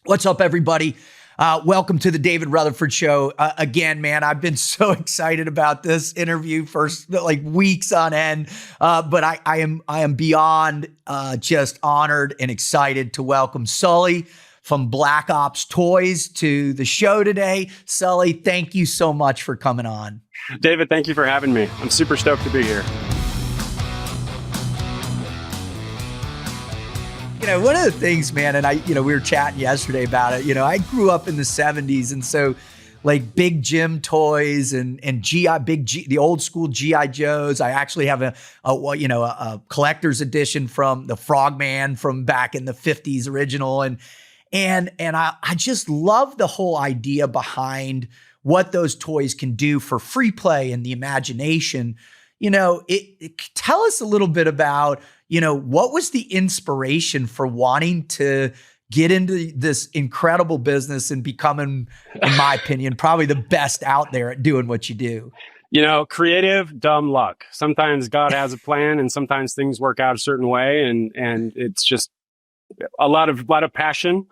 What's up, everybody? Welcome to the David Rutherford Show. Again, man, I've been so excited about this interview for like weeks on end, but I am beyond just honored and excited to welcome Sully from Black Ops Toys to the show today. Sully, thank you so much for coming on. David, thank you for having me. I'm super stoked to be here. One of the things, man, and we were chatting yesterday about it. I grew up in the 70s, and so like big Jim toys and the old school GI Joes. I actually have a collector's edition from the Frogman from back in the 50s original, and I just love the whole idea behind what those toys can do for free play and the imagination. Tell us a little bit about, what was the inspiration for wanting to get into this incredible business and becoming, in my opinion, probably the best out there at doing what you do? Creative, dumb luck. Sometimes God has a plan and sometimes things work out a certain way. And it's just a lot of passion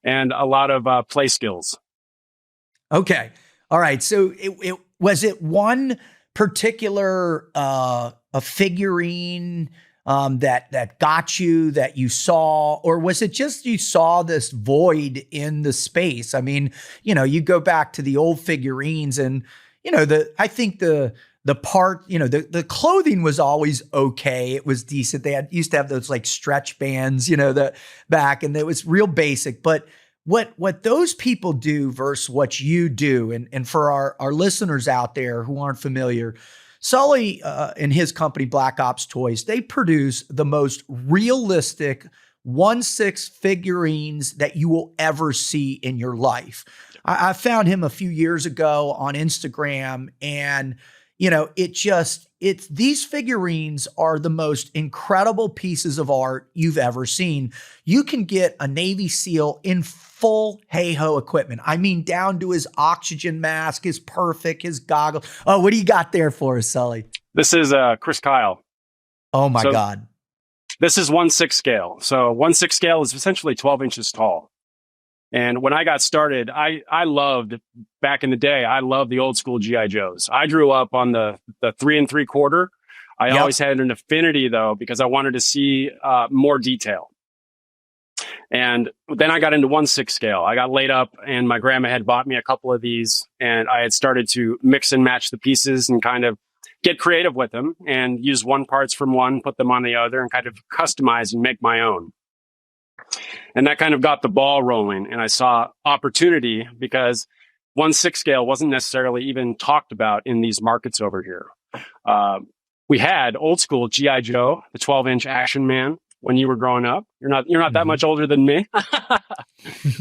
and a lot of play skills. Okay. All right. So was it one particular a figurine that got you, that you saw, or was it just you saw this void in the space? I mean, you go back to the old figurines, and I think the part, the clothing was always okay. It was decent. They used to have those like stretch bands, the back, and it was real basic. But what those people do versus what you do, and for our listeners out there who aren't familiar, Sully and his company, Black Ops Toys, they produce the most realistic 1/6 figurines that you will ever see in your life. I found him a few years ago on Instagram, and these figurines are the most incredible pieces of art you've ever seen. You can get a Navy SEAL in full hey-ho equipment. I mean, down to his oxygen mask, his perfect, his goggles. Oh, what do you got there for us, Sully? This is Chris Kyle. Oh my God. This is 1/6 scale. So 1/6 scale is essentially 12 inches tall. And when I got started, I loved, back in the day, I loved the old school GI Joes. I grew up on the 3 3/4. I always had an affinity though, because I wanted to see more detail. And then I got into 1/6 scale. I got laid up, and my grandma had bought me a couple of these, and I had started to mix and match the pieces and kind of get creative with them and use one parts from one, put them on the other, and kind of customize and make my own. And that kind of got the ball rolling, and I saw opportunity because 1/6 scale wasn't necessarily even talked about in these markets over here. We had old school GI Joe, the 12-inch Action Man. When you were growing up, you're not that much older than me,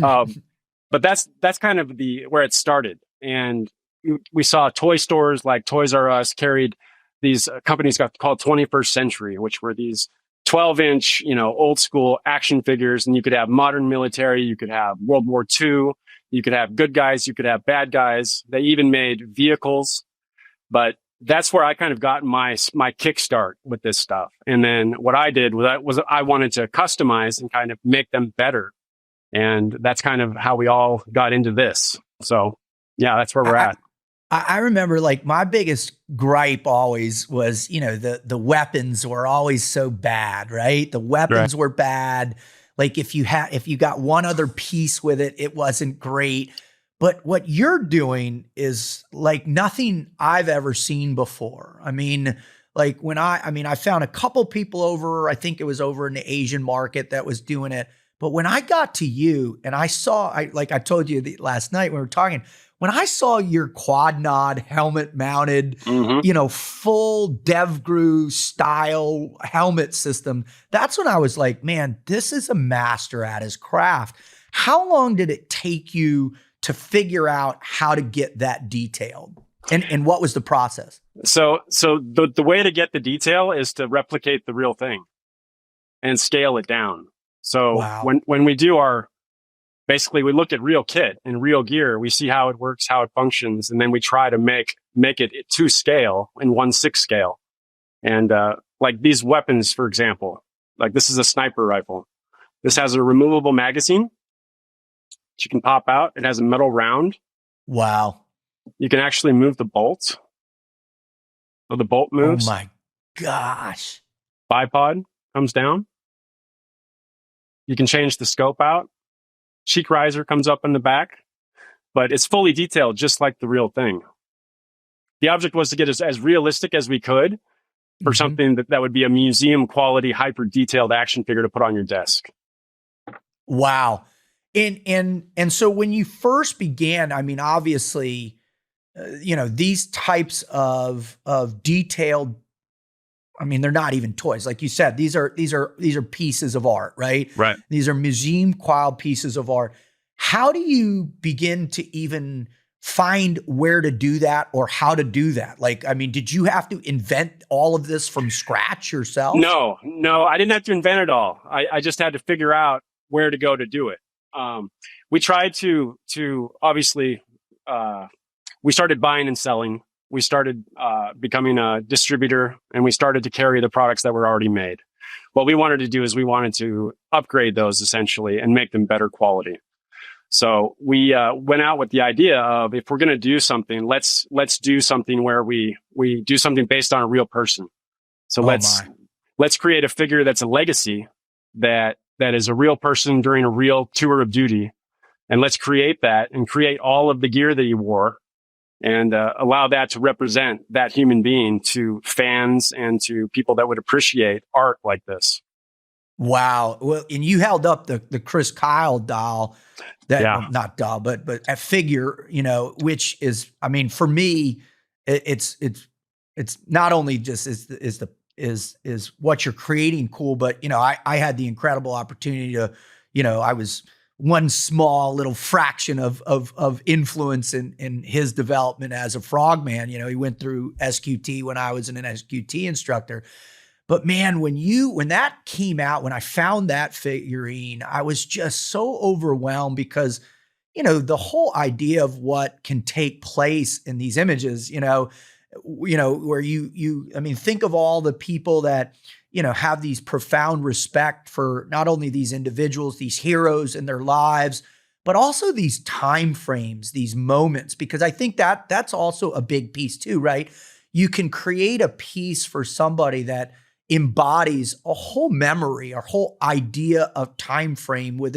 but that's kind of where it started. And we saw toy stores like Toys R Us carried these companies called 21st Century, which were these 12-inch, old school action figures. And you could have modern military, you could have World War II, you could have good guys, you could have bad guys. They even made vehicles, but that's where I kind of got my kickstart with this stuff. And then what I did was I wanted to customize and kind of make them better. And that's kind of how we all got into this. So yeah, that's where we're at. I remember like my biggest gripe always was, the weapons were always so bad, right? The weapons were bad. Like if you got one other piece with it, it wasn't great. But what you're doing is like nothing I've ever seen before. I mean, like I found a couple people over, I think it was over in the Asian market that was doing it. But when I got to you and I told you last night when we were talking, when I saw your quad nod helmet mounted, full DevGru style helmet system, that's when I was like, man, this is a master at his craft. How long did it take you to figure out how to get that detailed? And what was the process? So the way to get the detail is to replicate the real thing and scale it down. So when we do basically we look at real kit and real gear, we see how it works, how it functions, and then we try to make it to scale in 1/6 scale. And like these weapons, for example, like this is a sniper rifle. This has a removable magazine. you can pop out. It has a metal round. Wow. You can actually move the bolt. So the bolt moves. Oh my gosh. Bipod comes down. You can change the scope out. Cheek riser comes up in the back, but it's fully detailed just like the real thing. The object was to get as realistic as we could for something that would be a museum quality, hyper detailed action figure to put on your desk. Wow. And so when you first began, I mean, obviously, these types of detailed, I mean, they're not even toys. Like you said, these are pieces of art, right? Right. These are museum quality pieces of art. How do you begin to even find where to do that or how to do that? Like, I mean, did you have to invent all of this from scratch yourself? No, I didn't have to invent it all. I just had to figure out where to go to do it. We tried to obviously, we started buying and selling. We started becoming a distributor, and we started to carry the products that were already made. What we wanted to do is we wanted to upgrade those essentially and make them better quality. So we went out with the idea of, if we're going to do something, let's do something where we do something based on a real person. So let's create a figure that's a legacy that is a real person during a real tour of duty. And let's create that and create all of the gear that he wore and allow that to represent that human being to fans and to people that would appreciate art like this. Wow. Well, and you held up the Chris Kyle doll, not doll, but a figure, which is, I mean, for me, it's not only just is what you're creating cool, but I had the incredible opportunity to, I was one small little fraction of influence in his development as a frogman. He went through SQT when I was an SQT instructor. But man, when that came out, when I found that figurine, I was just so overwhelmed because, the whole idea of what can take place in these images, where I mean, think of all the people that, have these profound respect for not only these individuals, these heroes in their lives, but also these time frames, these moments, because I think that's also a big piece too, right? You can create a piece for somebody that embodies a whole memory, a whole idea of time frame with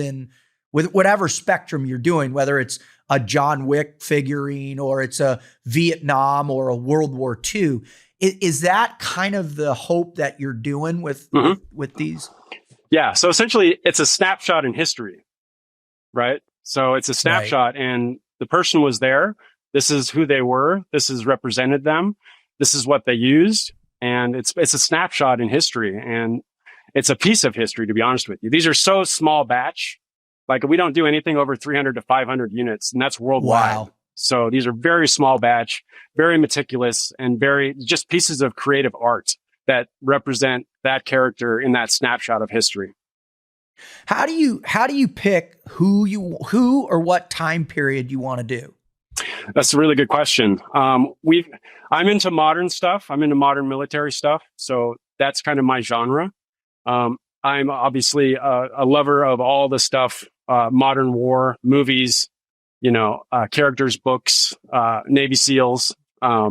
whatever spectrum you're doing, whether it's a John Wick figurine or it's a Vietnam or a World War II. Is that kind of the hope that you're doing with these? Yeah. So essentially it's a snapshot in history, right? So it's a snapshot and the person was there. This is who they were. This has represented them. This is what they used. And it's a snapshot in history, and it's a piece of history, to be honest with you. These are so small batch. Like, we don't do anything over 300 to 500 units, and that's worldwide. Wow. So these are very small batch, very meticulous, and very just pieces of creative art that represent that character in that snapshot of history. How do you pick who or what time period you want to do? That's a really good question. I'm into modern stuff. I'm into modern military stuff. So that's kind of my genre. I'm obviously a lover of all the stuff, modern war, movies, characters, books, Navy SEALs. I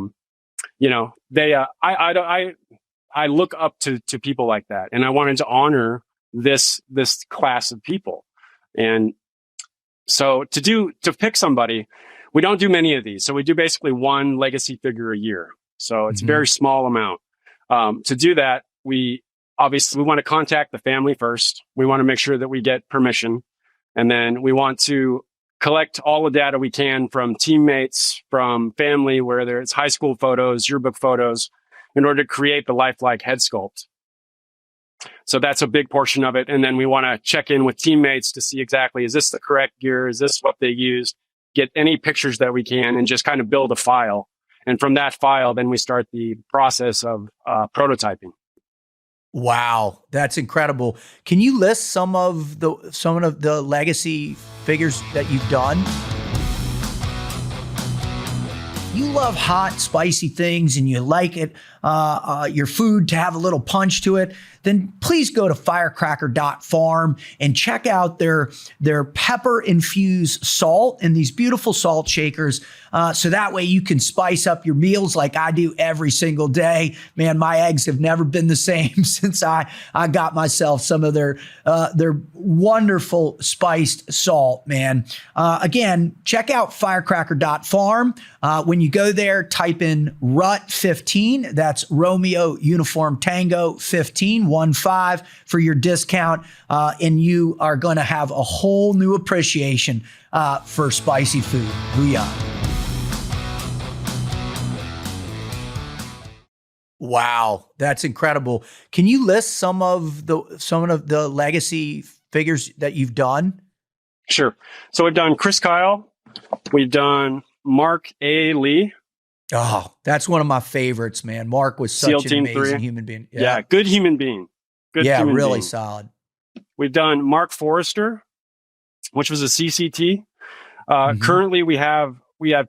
look up to people like that, and I wanted to honor this class of people. And so to pick somebody, we don't do many of these. So we do basically one legacy figure a year. So it's a very small amount. To do that, we want to contact the family first. We want to make sure that we get permission. And then we want to collect all the data we can from teammates, from family, whether it's high school photos, yearbook photos, in order to create the lifelike head sculpt. So that's a big portion of it. And then we want to check in with teammates to see exactly, is this the correct gear? Is this what they used? Get any pictures that we can and just kind of build a file. And from that file, then we start the process of prototyping. Wow, that's incredible. Can you list some of the legacy figures that you've done? You love hot, spicy things and you like it, your food to have a little punch to it. then please go to firecracker.farm and check out their pepper infused salt and these beautiful salt shakers. So that way you can spice up your meals like I do every single day. Man, my eggs have never been the same since I got myself some of their wonderful spiced salt, man. Again, check out firecracker.farm. When you go there, type in Rut 15. That's Romeo Uniform Tango 15 for your discount. And you are going to have a whole new appreciation for spicy food. Booyah. Wow, that's incredible. Can you list some of the legacy figures that you've done? Sure. So we've done Chris Kyle. We've done Mark A. Lee. Oh, that's one of my favorites, man. Mark was such an amazing human being. Yeah, good human being. Really solid. We've done Mark Forrester, which was a CCT. Currently, we have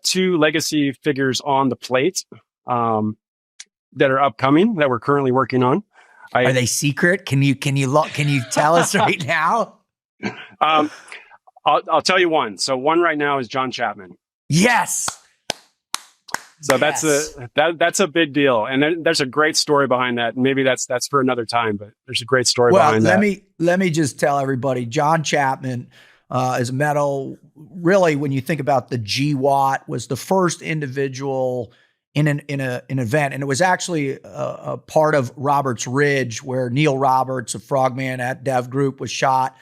2 legacy figures on the plate that are upcoming that we're currently working on. Are they secret? Can you tell us right now? I'll tell you one. So one right now is John Chapman. Yes. So that's a big deal, and there's a great story behind that. Maybe that's for another time, but there's a great story behind that. Let me just tell everybody, John Chapman is a medal. Really, when you think about the GWAT, was the first individual in an event, and it was actually a part of Roberts Ridge where Neil Roberts, a frogman at Dev Group, was shot.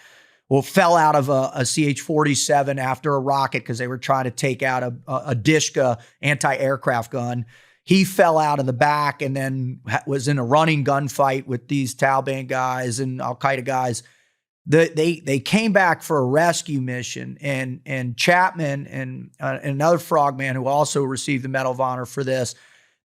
Well, fell out of a CH-47 after a rocket because they were trying to take out a Dishka anti-aircraft gun. He fell out of the back and then was in a running gunfight with these Taliban guys and Al-Qaeda guys. They came back for a rescue mission, and Chapman and another frogman who also received the Medal of Honor for this,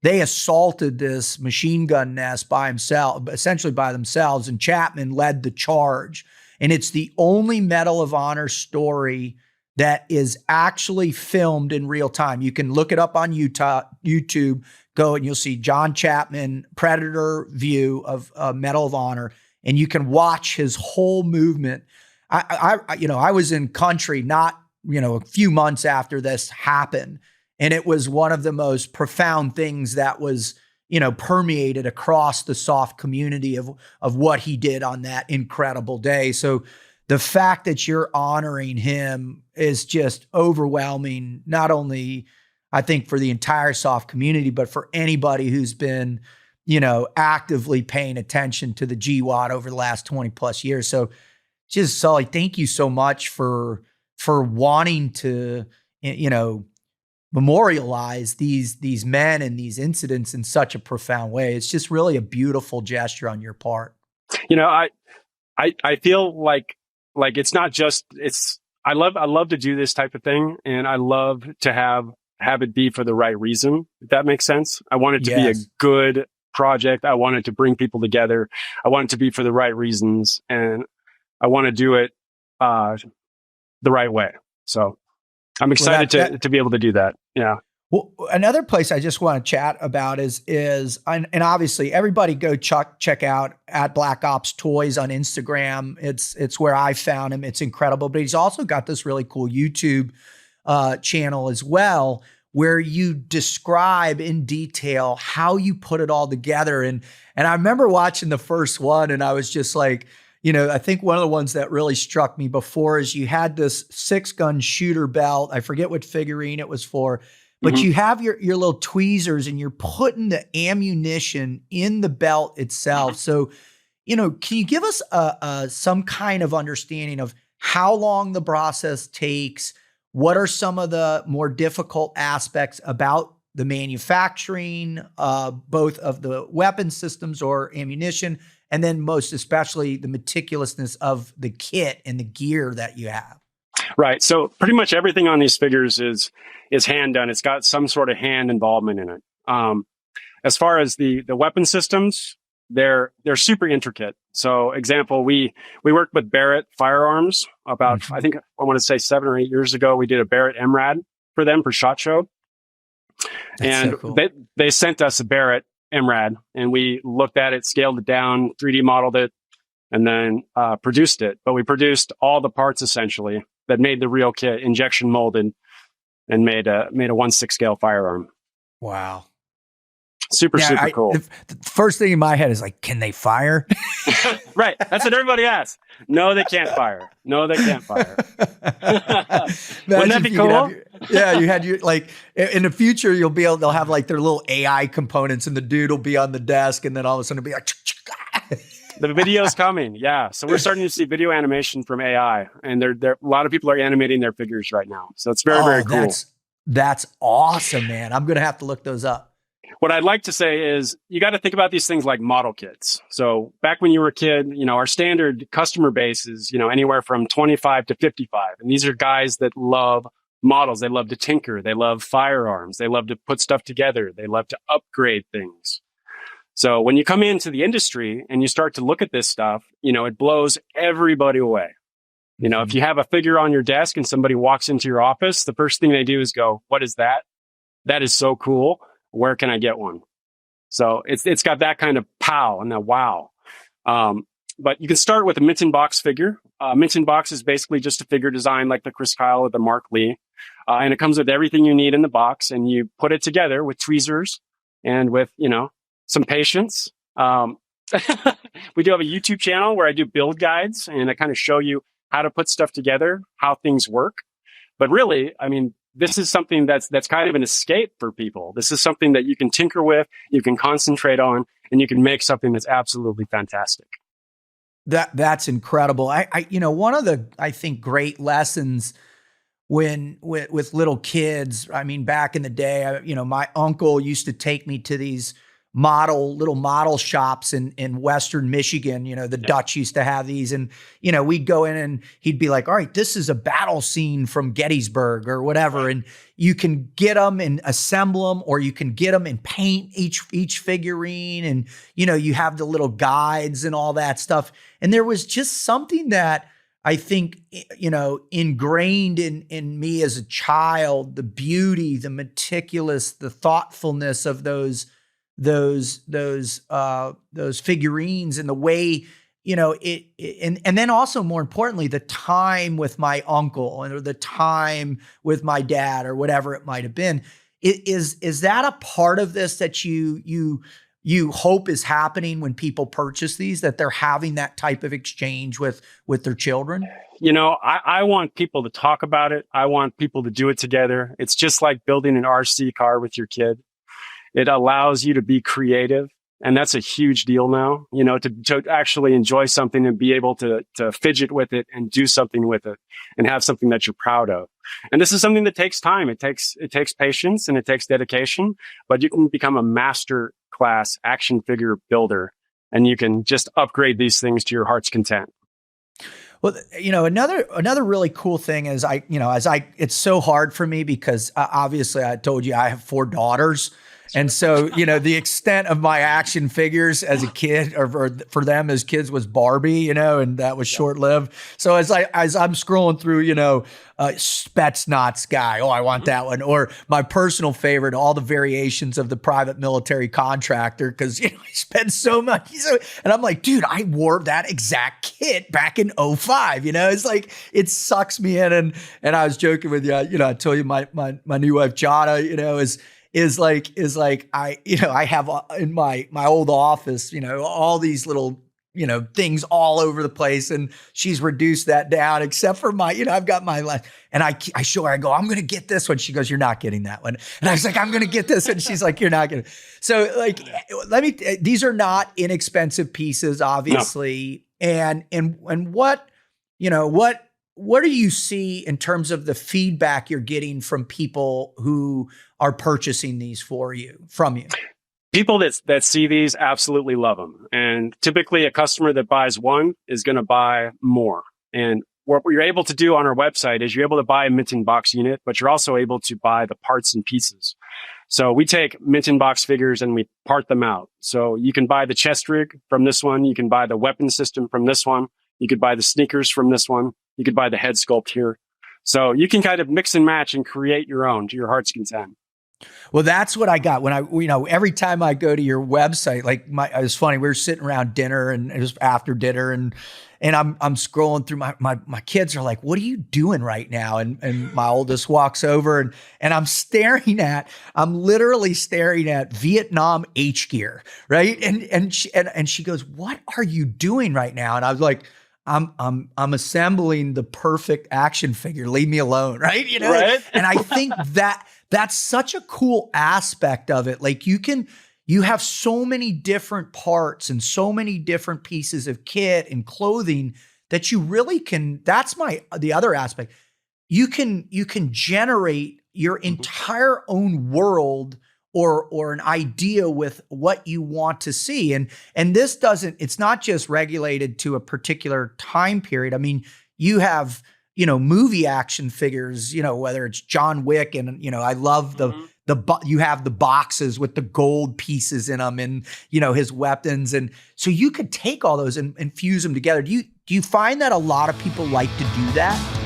they assaulted this machine gun nest essentially by themselves, and Chapman led the charge. And it's the only Medal of Honor story that is actually filmed in real time. You can look it up on YouTube, go and you'll see John Chapman, Predator view of Medal of Honor, and you can watch his whole movement. I was in country not, a few months after this happened, and it was one of the most profound things that was permeated across the soft community of what he did on that incredible day. So the fact that you're honoring him is just overwhelming, not only, I think, for the entire soft community, but for anybody who's been, actively paying attention to the GWAT over the last 20 plus years. So just, Sully, thank you so much for wanting to, memorialize these men and these incidents in such a profound way. It's just really a beautiful gesture on your part. I feel like it's not just, I love to do this type of thing, and I love to have it be for the right reason, if that makes sense. I want it to be a good project. I want it to bring people together. I want it to be for the right reasons, and I want to do it the right way. So I'm excited to be able to do that. Yeah. Well, another place I just want to chat about is and obviously everybody go check out at Black Ops Toys on Instagram. It's where I found him. It's incredible. But he's also got this really cool YouTube channel as well, where you describe in detail how you put it all together. And I remember watching the first one, and I was just like, I think one of the ones that really struck me before is you had this 6-gun shooter belt. I forget what figurine it was for, but you have your little tweezers and you're putting the ammunition in the belt itself. So, can you give us some kind of understanding of how long the process takes? What are some of the more difficult aspects about the manufacturing, both of the weapon systems or ammunition, and then most especially the meticulousness of the kit and the gear that you have? Right. So pretty much everything on these figures is hand done. It's got some sort of hand involvement in it. As far as the weapon systems, they're super intricate. So example, we worked with Barrett Firearms about, I think I want to say 7 or 8 years ago. We did a Barrett MRAD for them for SHOT Show. That's and so cool. They sent us a Barrett, MRAD, and we looked at it, scaled it down, 3D modeled it, and then produced it. But we produced all the parts essentially that made the real kit, injection molded, and made a 1/6 scale firearm. Wow. Super cool. The first thing in my head is like, can they fire? Right. That's what everybody asks. No, they can't fire. No, they can't fire. Wouldn't that be cool? You had your, like, in the future, they'll have like their little AI components and the dude will be on the desk and then all of a sudden it'll be like, the video's coming. Yeah. So we're starting to see video animation from AI, and a lot of people are animating their figures right now. So it's very cool. That's awesome, man. I'm going to have to look those up. What I'd like to say is you got to think about these things like model kits. So back when you were a kid, our standard customer base is, anywhere from 25 to 55. And these are guys that love models. They love to tinker. They love firearms. They love to put stuff together. They love to upgrade things. So when you come into the industry and you start to look at this stuff, it blows everybody away. If you have a figure on your desk and somebody walks into your office, the first thing they do is go, "What is that? That is so cool. Where can I get one?" So it's got that kind of pow and that wow. But you can start with a mint in box figure. Mint in box is basically just a figure design like the Chris Kyle or the Mark Lee. And it comes with everything you need in the box, and you put it together with tweezers and with, some patience. We do have a YouTube channel where I do build guides, and I kind of show you how to put stuff together, how things work. But really, this is something that's kind of an escape for people. This is something that you can tinker with, you can concentrate on, and you can make something that's absolutely fantastic. That's incredible. One of the, I think, great lessons with little kids, back in the day, my uncle used to take me to these little model shops in Western Michigan. The Dutch used to have these, and, we'd go in and he'd be like, "All right, this is a battle scene from Gettysburg or whatever." And you can get them and assemble them, or you can get them and paint each figurine. And, you have the little guides and all that stuff. And there was just something that I think, ingrained in me as a child, the beauty, the meticulous, the thoughtfulness of those figurines, and the way, and then also, more importantly, the time with my uncle or the time with my dad or whatever it might have been. Is that a part of this that you hope is happening when people purchase these, that they're having that type of exchange with their children? I want people to talk about it. I want people to do it together. It's just like building an RC car with your kid. It allows you to be creative. And that's a huge deal now, to actually enjoy something and be able to fidget with it and do something with it and have something that you're proud of. And this is something that takes time. It takes patience and it takes dedication, but you can become a master class action figure builder, and you can just upgrade these things to your heart's content. Well, another really cool thing is it's so hard for me because obviously I told you I have 4 daughters. And so, the extent of my action figures as a kid, or for them as kids, was Barbie, and that was short-lived. So as I'm scrolling through, Spetsnaz guy, oh, I want that one. Or my personal favorite, all the variations of the private military contractor, because, he spends so much. And I'm like, dude, I wore that exact kit back in 2005. It's like, it sucks me in. And I was joking with you, I told you my new wife, Jana, is like I have in my old office, all these little, things all over the place, and she's reduced that down except for I've got my life, and I show her, I go, "I'm going to get this one." She goes, "You're not getting that one." And I was like, "I'm going to get this." And she's like, "You're not going to." So these are not inexpensive pieces, obviously. No. And what do you see in terms of the feedback you're getting from people who are purchasing these from you? People that see these absolutely love them. And typically a customer that buys one is going to buy more. And what you're able to do on our website is you're able to buy a mint in box unit, but you're also able to buy the parts and pieces. So we take mint in box figures and we part them out. So you can buy the chest rig from this one. You can buy the weapon system from this one. You could buy the sneakers from this one. You could buy the head sculpt here. So you can kind of mix and match and create your own to your heart's content. Well, that's what I got when every time I go to your website, like it was funny. We were sitting around dinner and it was after dinner and I'm scrolling through my kids are like, what are you doing right now? And my oldest walks over and I'm literally staring at Vietnam H gear. Right. And she goes, what are you doing right now? And I was like, I'm assembling the perfect action figure. Leave me alone. Right. Right? And I think that's such a cool aspect of it. Like you have so many different parts and so many different pieces of kit and clothing that you really can, the other aspect. You can generate your entire own world or an idea with what you want to see. And it's not just regulated to a particular time period. I mean, you have, movie action figures, whether it's John Wick and, I love you have the boxes with the gold pieces in them and, his weapons. And so you could take all those and fuse them together. Do you find that a lot of people like to do that?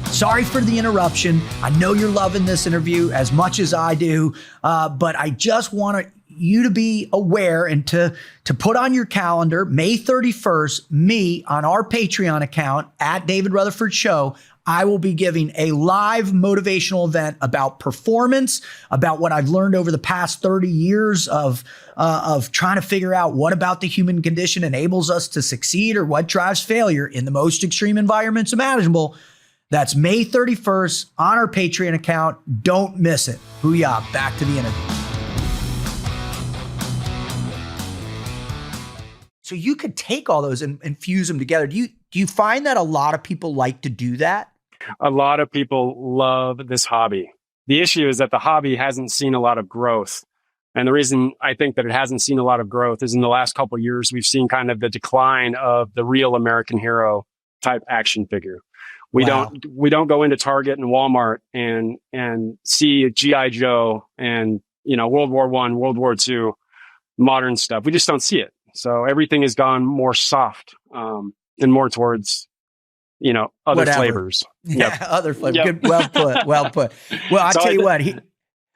Sorry for the interruption. I know you're loving this interview as much as I do, but I just want you to be aware and to put on your calendar, May 31st, me on our Patreon account at David Rutherford Show, I will be giving a live motivational event about performance, about what I've learned over the past 30 years of trying to figure out what about the human condition enables us to succeed or what drives failure in the most extreme environments imaginable. That's May 31st on our Patreon account. Don't miss it. Booyah. Back to the interview. So you could take all those and fuse them together. Do you find that a lot of people like to do that? A lot of people love this hobby. The issue is that the hobby hasn't seen a lot of growth. And the reason I think that it hasn't seen a lot of growth is in the last couple of years, we've seen kind of the decline of the real American hero type action figure. We don't go into Target and Walmart and see a G.I. Joe and, World War I, World War II, modern stuff. We just don't see it. So everything has gone more soft, and more towards, other flavors. Yeah, Yep. other flavors. Yep. Good. Well put. Well, I'll tell you what,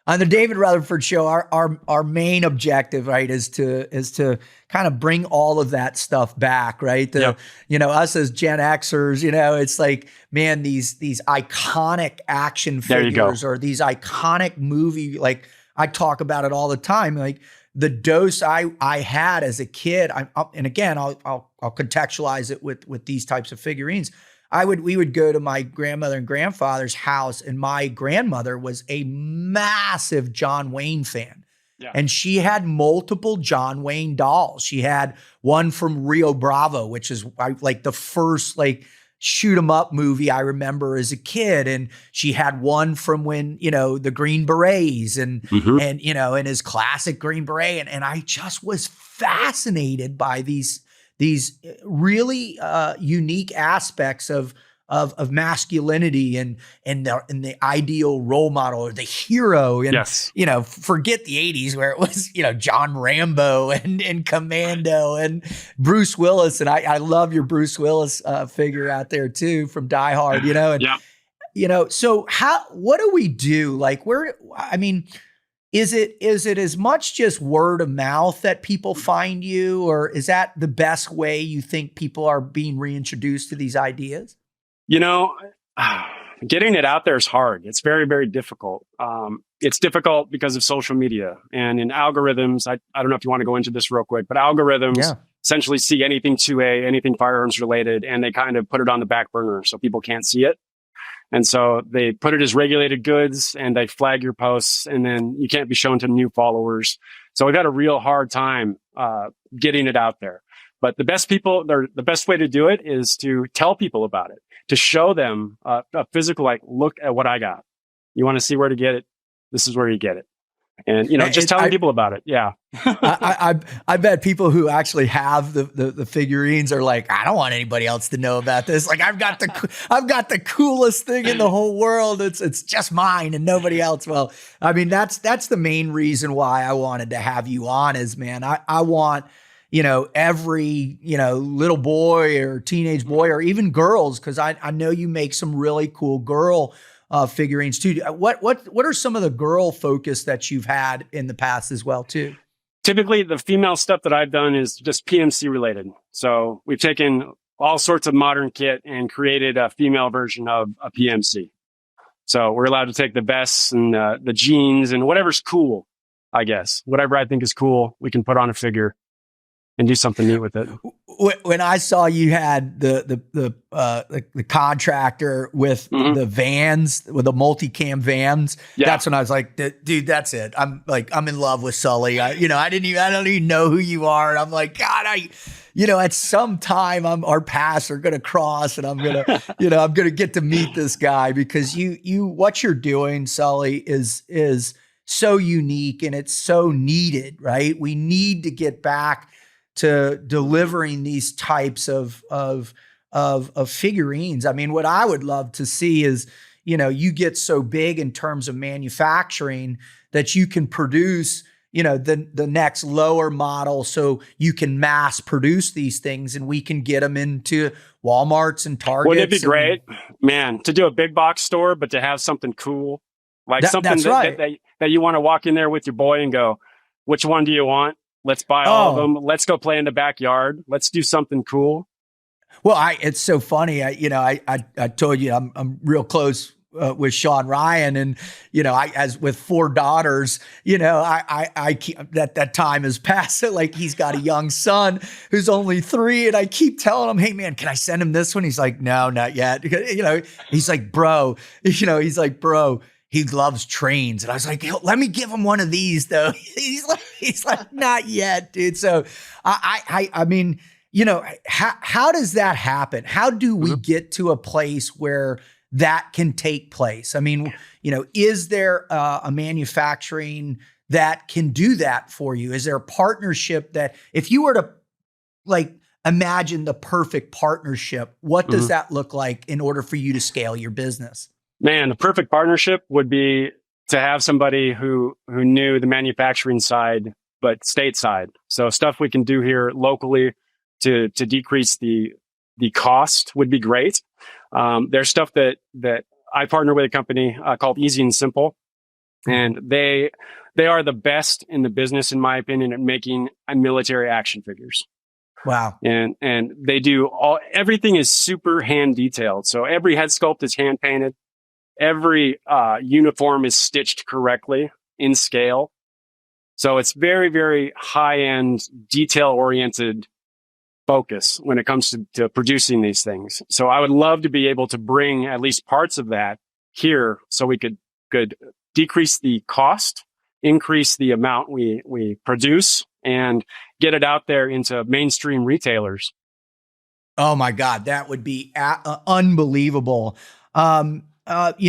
on the David Rutherford Show, our main objective, right, is to kind of bring all of that stuff back, right? Us as Gen Xers, it's like, man, these iconic action figures or these iconic movie, like I talk about it all the time, like the dose I had as a kid. And again, I'll contextualize it with these types of figurines. We would go to my grandmother and grandfather's house, and my grandmother was a massive John Wayne fan. Yeah. And she had multiple John Wayne dolls. She had one from Rio Bravo, which is like the first shoot 'em up movie I remember as a kid. And she had one from when, the Green Berets and his classic Green Beret. And I just was fascinated by these really unique aspects of masculinity and the ideal role model or the hero. And, yes. Forget the 80s where it was, John Rambo and Commando and Bruce Willis. And I love your Bruce Willis figure out there too from Die Hard, and, so what do we do? Is it as much just word of mouth that people find you, or is that the best way you think people are being reintroduced to these ideas? Getting it out there is hard. It's very, very difficult. It's difficult because of social media and in algorithms. I don't know if you want to go into this real quick, but algorithms essentially see anything 2A, anything firearms related, and they kind of put it on the back burner so people can't see it. And so they put it as regulated goods and they flag your posts, and then you can't be shown to new followers. So we've had a real hard time getting it out there. But the best way to do it is to tell people about it, to show them a physical, look at what I got. You want to see where to get it? This is where you get it. And, just telling people about it. Yeah. I bet people who actually have the figurines are like, I don't want anybody else to know about this. Like I've got the coolest thing in the whole world. It's just mine and nobody else. Well, I mean, that's the main reason why I wanted to have you on is, man, I want, every, little boy or teenage boy or even girls, because I know you make some really cool girl figurines too. What are some of the girl focus that you've had in the past as well too? Typically, the female stuff that I've done is just PMC related. So we've taken all sorts of modern kit and created a female version of a PMC. So we're allowed to take the vests and the jeans and whatever's cool, I guess. Whatever I think is cool, we can put on a figure and do something neat with it. When I saw you had the contractor with the vans, with the multicam vans, that's when I was like, dude, that's it. I'm in love with Sully. I don't even know who you are. And I'm like, God, at some time our paths are going to cross and I'm going to, I'm going to get to meet this guy because what you're doing, Sully, is so unique and it's so needed, right? We need to get back to delivering these types of figurines. I mean, what I would love to see is, you get so big in terms of manufacturing that you can produce, the next lower model so you can mass produce these things and we can get them into Walmarts and Targets. Wouldn't it be great, man, to do a big box store, but to have something cool, like something that you want to walk in there with your boy and go, which one do you want? Let's buy all of them. Let's go play in the backyard. Let's do something cool. Well, it's so funny. I told you I'm real close with Sean Ryan, and as with 4 daughters, I keep, that time has passed. Like he's got a young son who's only 3, and I keep telling him, "Hey man, can I send him this one?" He's like, "No, not yet." He's like, "Bro," he loves trains. And I was like, let me give him one of these though. He's like, not yet, dude. So I mean, how does that happen? How do we get to a place where that can take place? I mean, is there a manufacturing that can do that for you? Is there a partnership that if you were to imagine the perfect partnership, what does that look like in order for you to scale your business? Man, the perfect partnership would be to have somebody who knew the manufacturing side, but stateside. So stuff we can do here locally to decrease the cost would be great. There's stuff that I partner with a company called Easy and Simple, and they are the best in the business, in my opinion, at making military action figures. Wow. And they do everything is super hand detailed. So every head sculpt is hand painted. Every uniform is stitched correctly in scale. So it's very, very high-end, detail-oriented focus when it comes to producing these things. So I would love to be able to bring at least parts of that here so we could decrease the cost, increase the amount we produce, and get it out there into mainstream retailers. Oh my God, that would be unbelievable. Now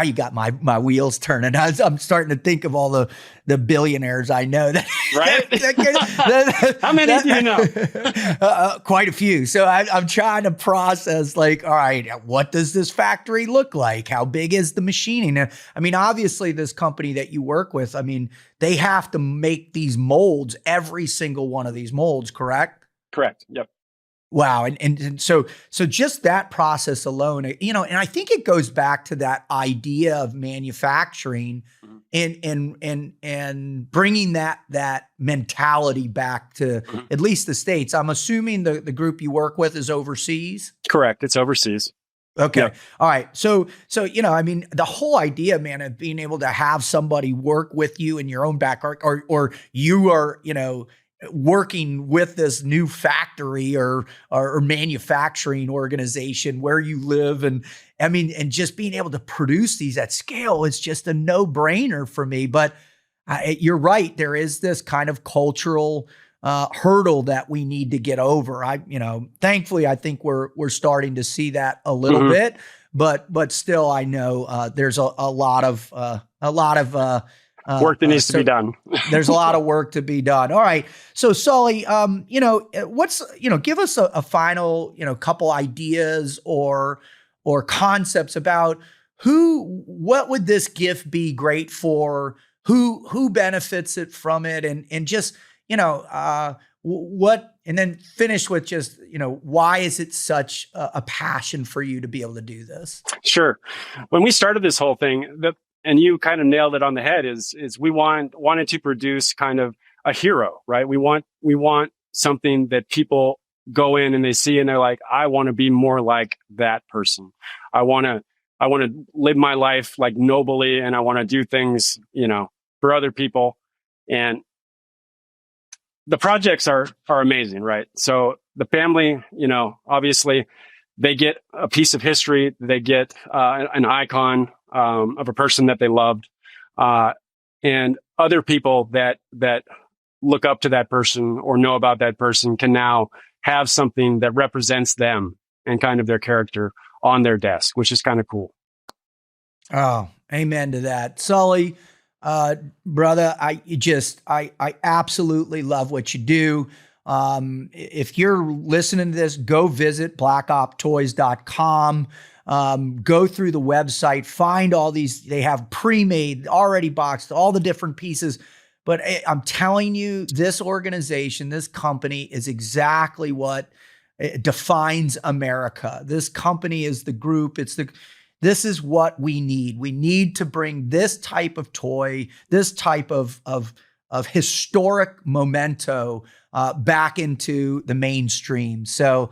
you got my wheels turning. I'm starting to think of all the billionaires I know that, right? How many do you know? Quite a few. So I'm trying to process all right, what does this factory look like? How big is the machining? I mean, obviously this company that you work with, I mean, they have to make these molds, every single one of these molds, correct? Correct. Yep. Wow. And so just that process alone, and I think it goes back to that idea of manufacturing and bringing that mentality back to at least the States. I'm assuming the group you work with is overseas. Correct. It's overseas. Okay. Yep. All right. So, I mean, the whole idea, man, of being able to have somebody work with you in your own backyard, or you are, working with this new factory or manufacturing organization where you live. And I mean, and just being able to produce these at scale is just a no-brainer for me. But you're right. There is this kind of cultural hurdle that we need to get over. Thankfully, I think we're starting to see that a little bit, but still, I know there's a lot of work that needs to be done. There's a lot of work to be done. All right. So Sully, give us a final, couple ideas or concepts about what would this gift be great for, who benefits it from it, and just, what, and then finish with just, why is it such a passion for you to be able to do this? Sure. When we started this whole thing, and you kind of nailed it on the head, is we wanted to produce kind of a hero, right? We want something that people go in and they see and they're like, I want to be more like that person. I want to live my life like nobly, and I want to do things, for other people. And the projects are amazing, right? So the family, obviously they get a piece of history, they get an icon of a person that they loved, and other people that look up to that person or know about that person can now have something that represents them and kind of their character on their desk, which is kind of cool. Oh, amen to that. Sully, brother, I absolutely love what you do. If you're listening to this, go visit blackoptoys.com. Go through the website, find all these, they have pre-made, already boxed, all the different pieces. But I'm telling you, this organization, this company is exactly what defines America. This company is the group. This is what we need. We need to bring this type of toy, this type of historic memento back into the mainstream. So,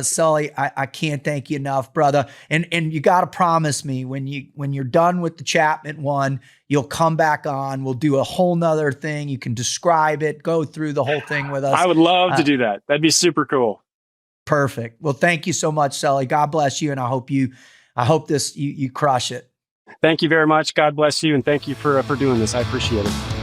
Sully, I can't thank you enough, brother. And you got to promise me when you're done with the Chapman one, you'll come back on. We'll do a whole nother thing. You can describe it, go through the whole thing with us. I would love to do that. That'd be super cool. Perfect. Well, thank you so much, Sully. God bless you. And I hope you crush it. Thank you very much. God bless you. And thank you for doing this. I appreciate it.